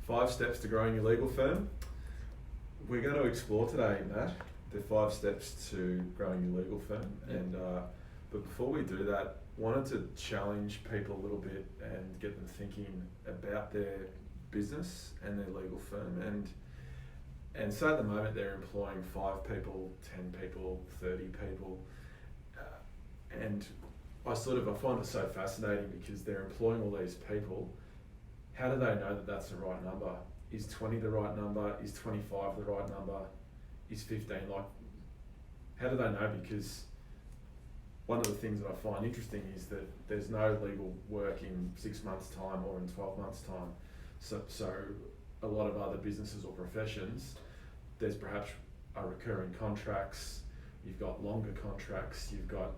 5 steps to growing your legal firm. We're going to explore today, Matt, the 5 steps to growing your legal firm. And but before we do that, wanted to challenge people a little bit and get them thinking about their business and their legal firm. And so at the moment they're employing 5 people, 10 people, 30 people, and I find it so fascinating because they're employing all these people. How do they know that that's the right number? Is 20 the right number? Is 25 the right number? Is 15? Like, how do they know? Because one of the things that I find interesting is that there's no legal work in 6 months' time or in 12 months' time. So a lot of other businesses or professions, there's perhaps recurring contracts, you've got longer contracts, you've got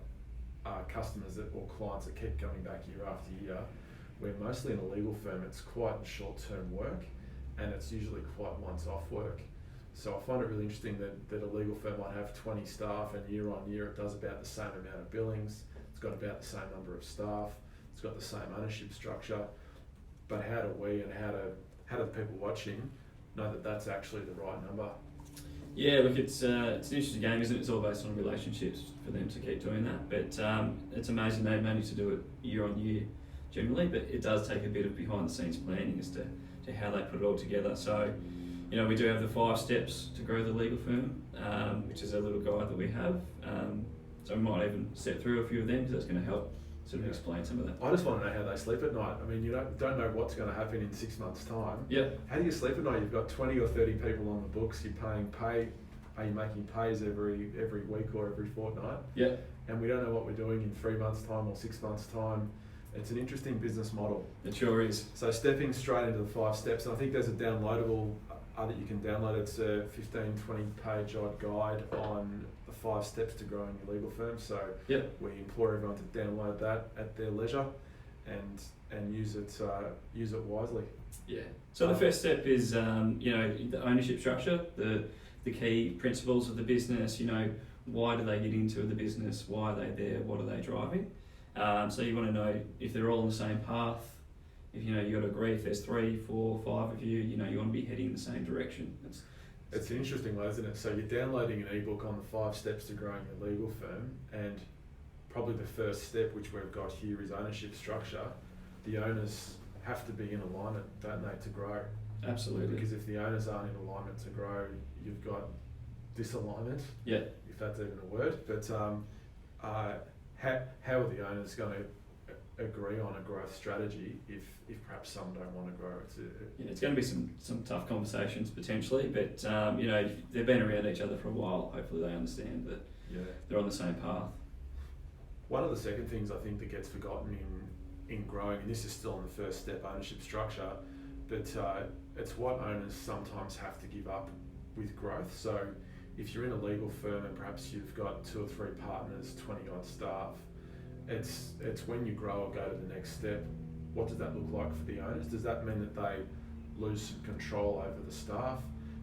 customers or clients that keep coming back year after year, where mostly in a legal firm it's quite short-term work and it's usually quite once-off work. So I find it really interesting that a legal firm might have 20 staff and year on year it does about the same amount of billings, it's got about the same number of staff, it's got the same ownership structure, but how do we and how do the people watching know that that's actually the right number? Yeah, look, it's an interesting game, isn't it? It's all based on relationships for them to keep doing that. But it's amazing they manage to do it year on year generally, but it does take a bit of behind the scenes planning as to how they put it all together. So, we do have the 5 steps to grow the legal firm, which is a little guide that we have. So we might even step through a few of them because that's going to help sort of explain some of that. I just want to know how they sleep at night. I mean, you don't know what's going to happen in 6 months' time. Yeah. How do you sleep at night? You've got 20 or 30 people on the books. You're paying pay. Are you making pays every week or every fortnight? Yeah. And we don't know what we're doing in 3 months' time or 6 months' time. It's an interesting business model. It sure is. So stepping straight into the 5 steps, and I think there's a downloadable that you can download. It's a 15, 20 page odd guide on the 5 steps to growing your legal firm. So we implore everyone to download that at their leisure and use it wisely. Yeah. So the first step is the ownership structure, the key principles of the business. Why do they get into the business? Why are they there? What are they driving? So you want to know if they're all on the same path. If you got to agree if there's 3, 4, 5 of you, you want to be heading in the same direction. It's an interesting way, isn't it? So you're downloading an ebook on the 5 steps to growing your legal firm, and probably the first step, which we've got here, is ownership structure. The owners have to be in alignment, don't they, to grow? Absolutely. Because if the owners aren't in alignment to grow, you've got disalignment. Yeah. If that's even a word. But how are the owners going to agree on a growth strategy if perhaps some don't want to grow? It's going to be some tough conversations potentially, but they've been around each other for a while. Hopefully they understand that they're on the same path. One of the second things I think that gets forgotten in growing, and this is still on the first step, ownership structure, but it's what owners sometimes have to give up with growth. So if you're in a legal firm and perhaps you've got 2 or 3 partners, 20 odd staff, it's when you grow or go to the next step, what does that look like for the owners? Does that mean that they lose some control over the staff?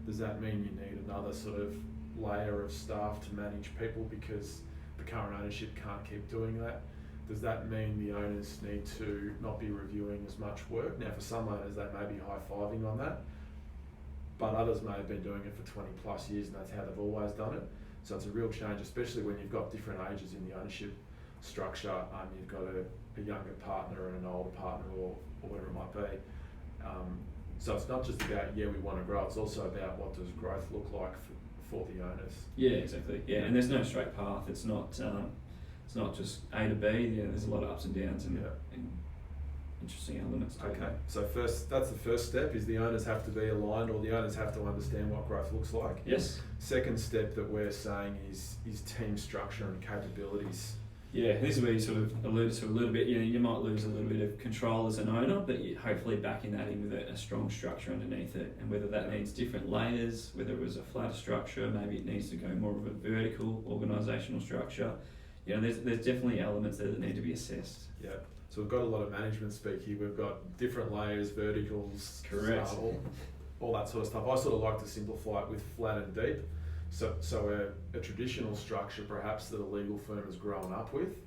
Does that mean you need another sort of layer of staff to manage people because the current ownership can't keep doing that? Does that mean the owners need to not be reviewing as much work? Now, for some owners, they may be high-fiving on that, but others may have been doing it for 20 plus years and that's how they've always done it. So it's a real change, especially when you've got different ages in the ownership structure. You've got a younger partner and an older partner or whatever it might be. So it's not just about, we want to grow, it's also about what does growth look like for the owners. Yeah, exactly. Yeah, and there's no straight path. It's not just A to B. There's a lot of ups and downs and interesting elements to it. Okay, so that's the first step, is the owners have to be aligned, or the owners have to understand what growth looks like. Yes. Second step that we're saying is team structure and capabilities. Yeah, this is where you sort of alluded to a little bit. You might lose a little bit of control as an owner, but you hopefully backing that in with a strong structure underneath it. And whether that needs different layers, whether it was a flatter structure, maybe it needs to go more of a vertical organisational structure. There's definitely elements there that need to be assessed. Yeah. So we've got a lot of management speak here. We've got different layers, verticals, correct, all that sort of stuff. I sort of like to simplify it with flat and deep. So a traditional structure perhaps that a legal firm has grown up with,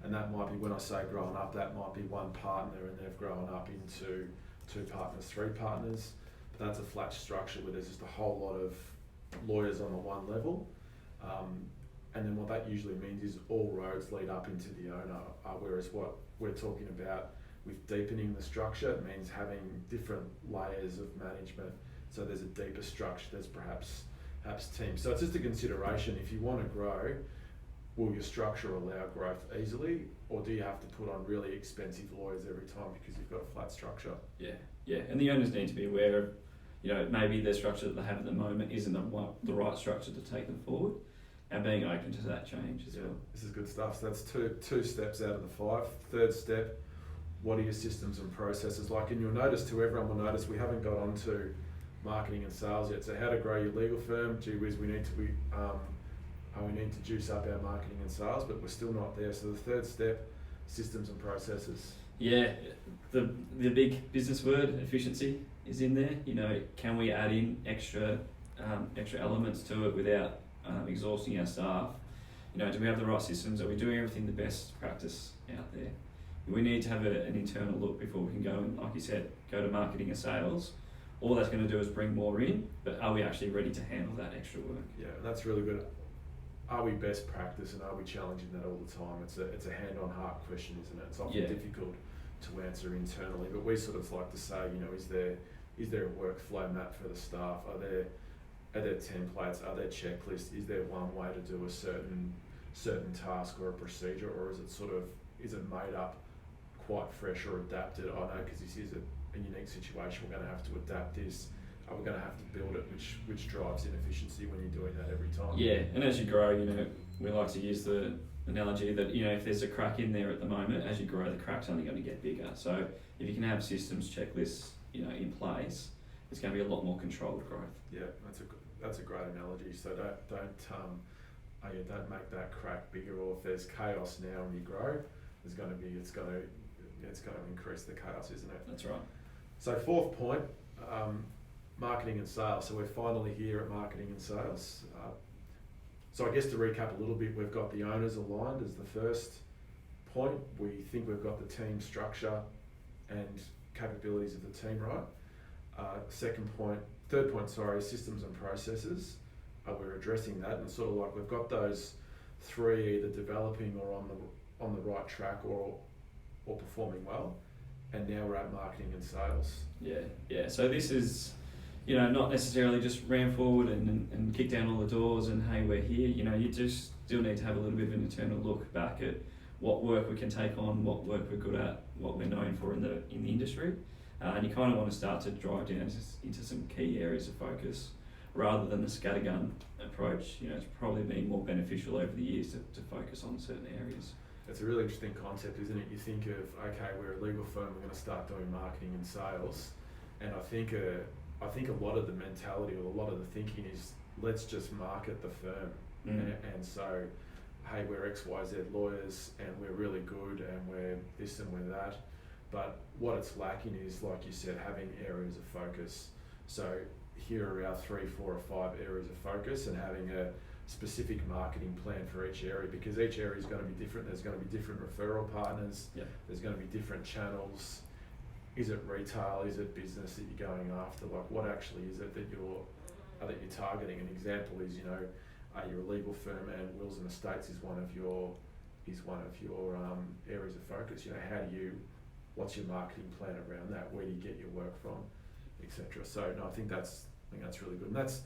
and that might be, when I say grown up, that might be one partner and they've grown up into 2 partners, 3 partners. But that's a flat structure where there's just a whole lot of lawyers on the one level. And then what that usually means is all roads lead up into the owner, whereas what we're talking about with deepening the structure, it means having different layers of management. So there's a deeper structure, there's perhaps teams. So it's just a consideration. If you want to grow, will your structure allow growth easily, or do you have to put on really expensive lawyers every time because you've got a flat structure? Yeah, and the owners need to be aware of, maybe their structure that they have at the moment isn't the right structure to take them forward, and being open to that change as well. This is good stuff. So that's two steps out of the 5. Third step, what are your systems and processes like? And you'll notice too, everyone will notice we haven't got onto marketing and sales yet. So how to grow your legal firm? Gee whiz, we need to juice up our marketing and sales, but we're still not there. So the third step, systems and processes. Yeah, the big business word, efficiency, is in there. Can we add in extra elements to it without exhausting our staff? Do we have the right systems? Are we doing everything the best practice out there? We need to have an internal look before we can go and, like you said, go to marketing and sales. All that's going to do is bring more in, but are we actually ready to handle that extra work? Yeah, and that's really good. Are we best practice, and are we challenging that all the time? It's a hand on heart question, isn't it? It's often difficult to answer internally, but we sort of like to say, is there a workflow map for the staff? Are there templates? Are there checklists? Is there one way to do a certain task or a procedure, or is it made up quite fresh or adapted? I know, because this is a unique situation, we're going to have to adapt this. Are we going to have to build it, which drives inefficiency when you're doing that every time? Yeah, and as you grow, we like to use the analogy that, if there's a crack in there at the moment, as you grow, the crack's only going to get bigger. So if you can have systems, checklists, in place, it's going to be a lot more controlled growth. Yeah, that's a great analogy. So don't make that crack bigger, or if there's chaos now and you grow, it's going to increase the chaos, isn't it? That's right. So fourth point, marketing and sales. So we're finally here at marketing and sales. So I guess to recap a little bit, we've got the owners aligned as the first point. We think we've got the team structure and capabilities of the team right. Third point, systems and processes. We're addressing that, and sort of like we've got those 3 either developing or on the right track or performing well, and now we're at marketing and sales. Yeah. So this is, not necessarily just ran forward and kicked down all the doors and hey, we're here. You just still need to have a little bit of an internal look back at what work we can take on, what work we're good at, what we're known for in the industry, and you kind of want to start to drive down into some key areas of focus rather than the scattergun approach. It's probably been more beneficial over the years to focus on certain areas. It's a really interesting concept, isn't it? You think of, okay, we're a legal firm, we're going to start doing marketing and sales, and I think a lot of the mentality or a lot of the thinking is, let's just market the firm. And so, hey, we're XYZ lawyers and we're really good and we're this and we're that. But what it's lacking is, like you said, having areas of focus. So here are our 3, 4 or 5 areas of focus, and having a specific marketing plan for each area, because each area is going to be different. There's going to be different referral partners. There's going to be different channels. Is it retail? Is it business that you're going after? Like, what actually is it that you're targeting? An example is, you're a legal firm and wills and estates is one of your areas of focus. What's your marketing plan around that? Where do you get your work from, etc. So no, I think that's really good, and that's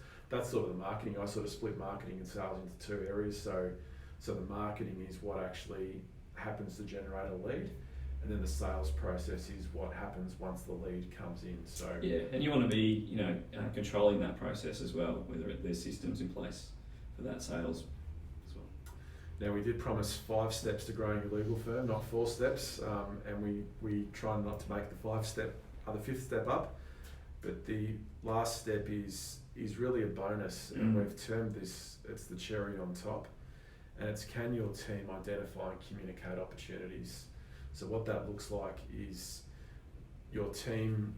sort of the marketing. I sort of split marketing and sales into 2 areas. So the marketing is what actually happens to generate a lead, and then the sales process is what happens once the lead comes in. So yeah, and you want to be controlling that process as well, whether there's systems in place for that sales as well. Now, we did promise 5 steps to growing your legal firm, not 4 steps, and we try not to make the 5th step up, but the last step is really a bonus, and we've termed this, it's the cherry on top, and it's, can your team identify and communicate opportunities? So what that looks like is your team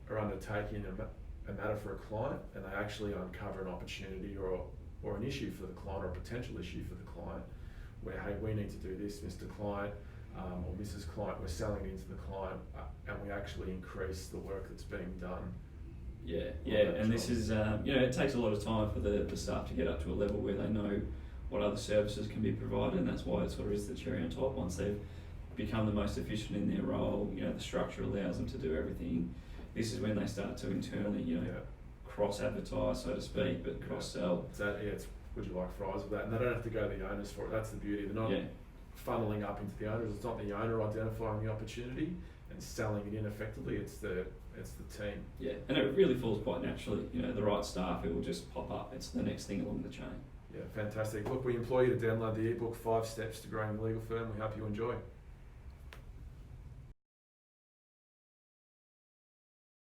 are undertaking a matter for a client, and they actually uncover an opportunity or an issue for the client, or a potential issue for the client, where, hey, we need to do this, Mr. Client or Mrs. Client, we're selling it into the client, and we actually increase the work that's being done And this is, it takes a lot of time for the staff to get up to a level where they know what other services can be provided, and that's why it sort of is the cherry on top. Once they've become the most efficient in their role, the structure allows them to do everything. This is when they start to internally, cross-advertise, so to speak, but cross-sell. Would you like fries with that? And they don't have to go to the owners for it. That's the beauty. They're not funneling up into the owners. It's not the owner identifying the opportunity and selling it in effectively. It's the team. Yeah, and it really falls quite naturally. The right staff, it will just pop up. It's the next thing along the chain. Yeah, fantastic. Look, we implore you to download the ebook 5 Steps to Growing a Legal Firm. We hope you enjoy.